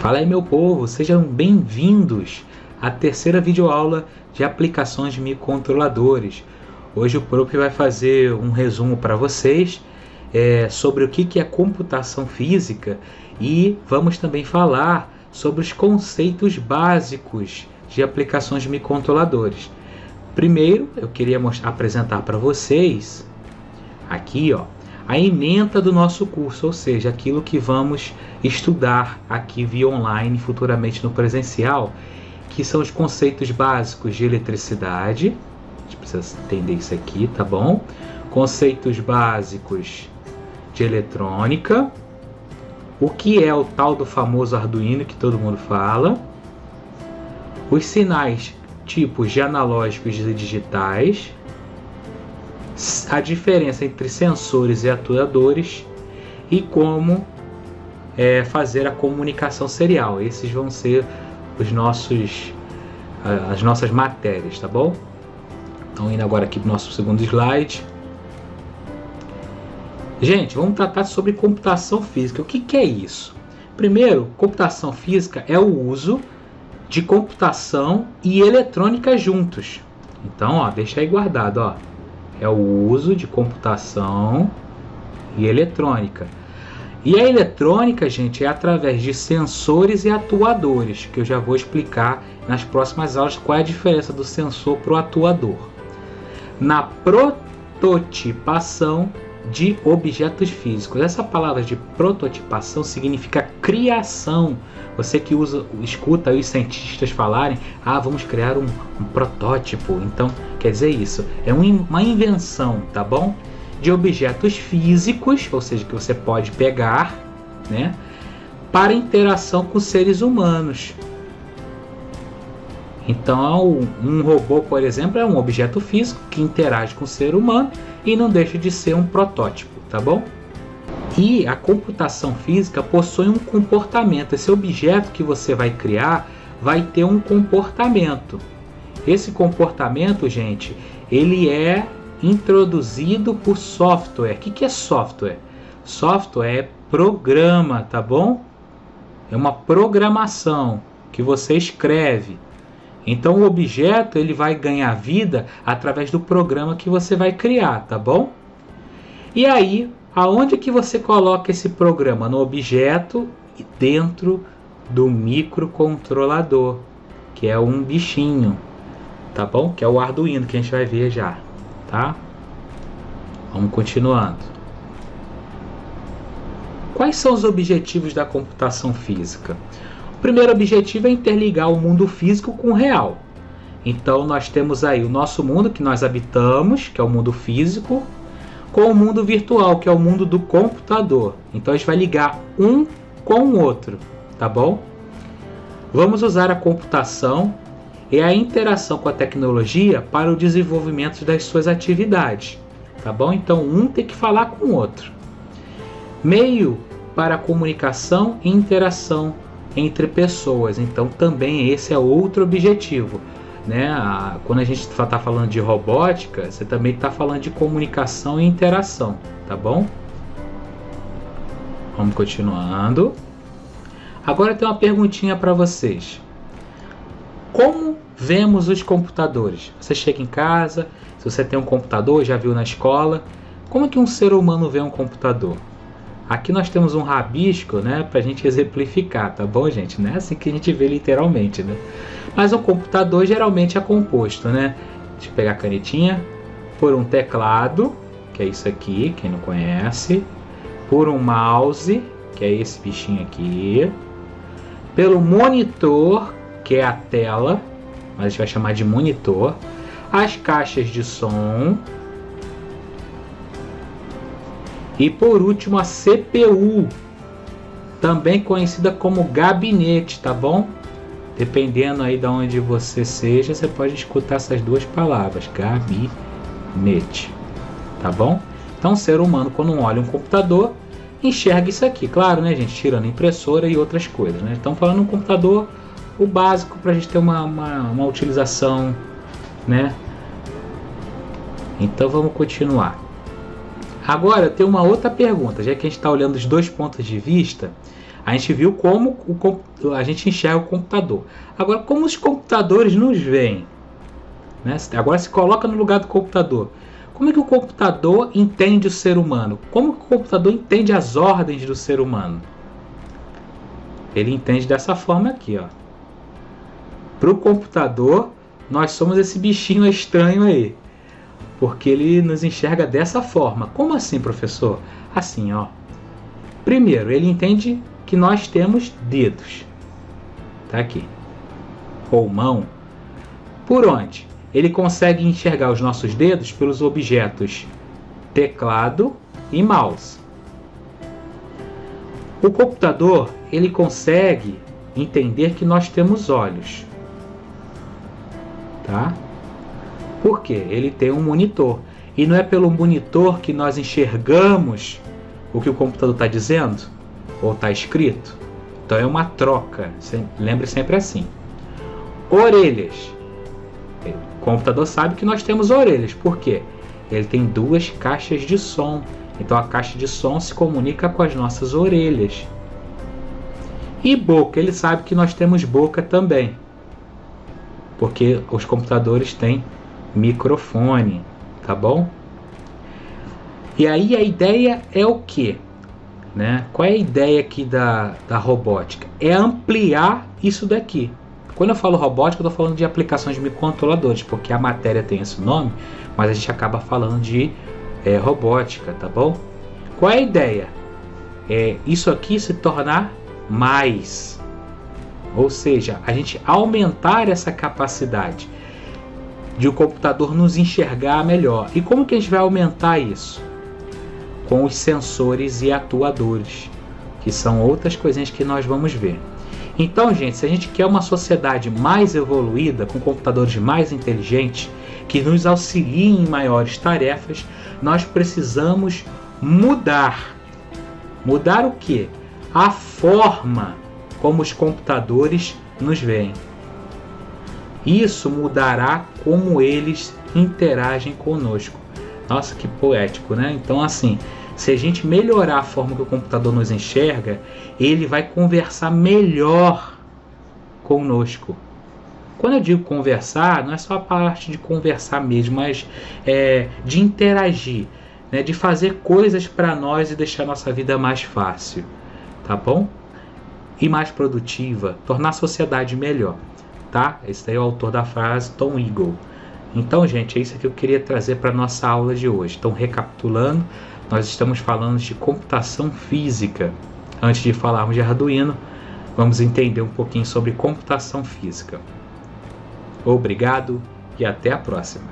Fala aí, meu povo, sejam bem-vindos à terceira videoaula de aplicações de microcontroladores. Hoje o Prof vai fazer um resumo para vocês sobre o que é computação física e vamos também falar sobre os conceitos básicos de aplicações de microcontroladores. Primeiro, eu queria apresentar para vocês aqui, a ementa do nosso curso, ou seja, aquilo que vamos estudar aqui via online, futuramente no presencial, que são os conceitos básicos de eletricidade. A gente precisa entender isso aqui, tá bom? Conceitos básicos de eletrônica, o que é o tal do famoso Arduino que todo mundo fala, os sinais tipos de analógicos e digitais, a diferença entre sensores e atuadores e como fazer a comunicação serial. Esses vão ser as nossas matérias, tá bom? Então, indo agora aqui para o nosso segundo slide. Gente, vamos tratar sobre computação física. O que é isso? Primeiro, computação física é o uso de computação e eletrônica juntos. Então, deixa aí guardado, é o uso de computação e eletrônica. E a eletrônica, gente, é através de sensores e atuadores, que eu já vou explicar nas próximas aulas qual é a diferença do sensor para o atuador. Na prototipação de objetos físicos. Essa palavra de prototipação significa criação. Você que escuta os cientistas falarem, vamos criar um protótipo. Então, quer dizer isso, é uma invenção, tá bom? De objetos físicos, ou seja, que você pode pegar, né, para interação com seres humanos. Então, um robô, por exemplo, é um objeto físico que interage com o ser humano e não deixa de ser um protótipo, tá bom? E a computação física possui um comportamento. Esse objeto que você vai criar vai ter um comportamento. Esse comportamento, gente, ele é introduzido por software. O que é software? Software é programa, tá bom? É uma programação que você escreve. Então o objeto ele vai ganhar vida através do programa que você vai criar, tá bom? E aí, aonde que você coloca esse programa? No objeto e dentro do microcontrolador, que é um bichinho, tá bom? Que é o Arduino, que a gente vai ver já, tá? Vamos continuando. Quais são os objetivos da computação física? O primeiro objetivo é interligar o mundo físico com o real. Então nós temos aí o nosso mundo que nós habitamos, que é o mundo físico, com o mundo virtual, que é o mundo do computador. Então a gente vai ligar um com o outro, tá bom? Vamos usar a computação e a interação com a tecnologia para o desenvolvimento das suas atividades, tá bom? Então um tem que falar com o outro. Meio para a comunicação e interação entre pessoas. Então também esse é outro objetivo, né? Quando a gente está falando de robótica, você também está falando de comunicação e interação, tá bom? Vamos continuando. Agora tem uma perguntinha para vocês. Como vemos os computadores? Você chega em casa, se você tem um computador, já viu na escola, como é que um ser humano vê um computador? Aqui nós temos um rabisco, né, para a gente exemplificar, tá bom, gente? Não é assim que a gente vê literalmente, né? Mas o computador geralmente é composto, né? Deixa eu pegar a canetinha. Por um teclado, que é isso aqui, quem não conhece. Por um mouse, que é esse bichinho aqui. Pelo monitor, que é a tela, mas a gente vai chamar de monitor. As caixas de som. E por último a CPU, também conhecida como gabinete, tá bom? Dependendo aí de onde você seja, você pode escutar essas duas palavras, gabinete, tá bom? Então o ser humano, quando olha um computador, enxerga isso aqui, claro, né, gente? Tirando impressora e outras coisas, né? Estamos falando de um computador, o básico para a gente ter uma utilização, né? Então vamos continuar. Agora eu tenho uma outra pergunta, já que a gente está olhando os dois pontos de vista. A gente viu como a gente enxerga o computador. Agora, como os computadores nos veem? Né? Agora se coloca no lugar do computador. Como é que o computador entende o ser humano? Como que o computador entende as ordens do ser humano? Ele entende dessa forma aqui, ó. Para o computador, nós somos esse bichinho estranho aí. Porque ele nos enxerga dessa forma. Como assim, professor? Assim, ó. Primeiro, ele entende que nós temos dedos. Tá aqui. Ou mão. Por onde? Ele consegue enxergar os nossos dedos pelos objetos teclado e mouse. O computador, ele consegue entender que nós temos olhos. Tá? Por quê? Ele tem um monitor. E não é pelo monitor que nós enxergamos o que o computador está dizendo? Ou está escrito? Então é uma troca. Lembre sempre assim. Orelhas. O computador sabe que nós temos orelhas. Por quê? Ele tem duas caixas de som. Então a caixa de som se comunica com as nossas orelhas. E boca. Ele sabe que nós temos boca também. Porque os computadores têm microfone. Tá bom? E aí a ideia é o quê? Né? Qual é a ideia aqui da robótica? É ampliar isso daqui. Quando eu falo robótica, eu estou falando de aplicações de microcontroladores, porque a matéria tem esse nome, mas a gente acaba falando de robótica, tá bom? Qual é a ideia? É isso aqui se tornar mais. Ou seja, a gente aumentar essa capacidade de o computador nos enxergar melhor. E como que a gente vai aumentar isso? Com os sensores e atuadores, que são outras coisinhas que nós vamos ver. Então, gente, se a gente quer uma sociedade mais evoluída, com computadores mais inteligentes, que nos auxiliem em maiores tarefas, nós precisamos mudar. Mudar o quê? A forma como os computadores nos veem. Isso mudará como eles interagem conosco. Nossa, que poético, né? Então, assim, se a gente melhorar a forma que o computador nos enxerga, ele vai conversar melhor conosco. Quando eu digo conversar, não é só a parte de conversar mesmo, mas de interagir, né? De fazer coisas para nós e deixar nossa vida mais fácil, tá bom? E mais produtiva, tornar a sociedade melhor, tá? Esse daí é o autor da frase, Tom Eagle. Então, gente, é isso que eu queria trazer para a nossa aula de hoje. Então, recapitulando, nós estamos falando de computação física. Antes de falarmos de Arduino, vamos entender um pouquinho sobre computação física. Obrigado e até a próxima.